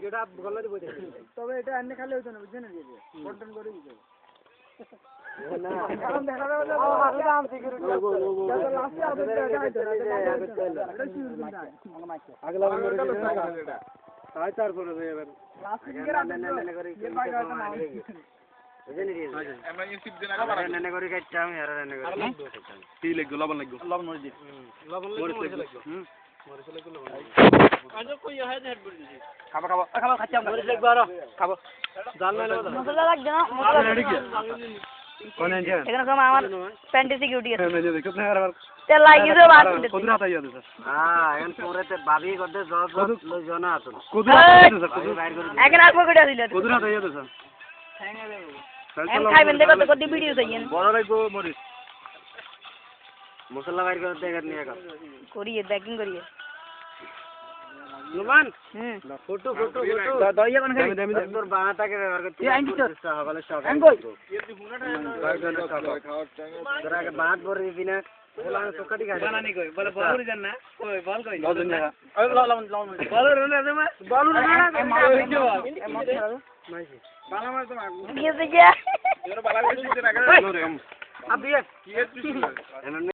যেটা গল্লাতে বইতে তবে এটা এনে খালি হইতো না বুঝছেন কি কন্টেন্ট করে দিতে না কারণ দেখা যাবে যে আসলে আম সিকিউরিটি যাতে লাস্টে আদর দেওয়া হইতো না এটা শিওর কিন্তু আগলা বন্ধ তাই তারপরে এবার লাস্টে দিকে রাখতে করে এর বাইরে হয়তো না বুঝেনি রে আমরা ইউটিউব দিনা খাবার রান্না করে খাইতাম আর রান্না করে কি লাগবে লবণ লাগবে লবণ মরিচ দিই লবণ লাগবে মরিচ লাগবে লবণ আজও কই হয় হেড বল দিছি খাবা খাবা খাবা খাচ্ছি আমরা মরিচ লাগবে আর খাবো জাল না লাগবে মশলা লাগবে না মশলা রেডি কি কোন এনজে এখানে কম আমার প্যান্টি সিকিউরিটি আছে মেজে দেখো না আর তেল লাগিয়ে দাও বাদ দিতে কদরা তাই আছে হ্যাঁ এখন পরেতে ভাবি করতে জব লই জনা আছে কদরা তাই আছে বাইর করে এখানে আর পকেটে দিলে কদরা তাই আছে এম খাইবেন দেখো তো কত ভিডিও চাইয়েন বড় লাগবে মরিচ মশলা বাইর করতে গেল নিয়ে গেল করিয়ে ব্যাকিং করিয়ে নুমান হুম ফটো ফটো ফটো দইয়া কোন খাই তোর বানাটাকে ব্যবহার করতে সকালে সকালে আমি কই তোরা আগে বানাত ভরে দিবি না বলা চকাটি খাই বানানি কই বলে বল জান না কই বল কই লবণ জায়গা লবণ বল রে না বল না বালা মার তো দিয়ে যা এর বালা করে দিতে না আবিয়ে কি এর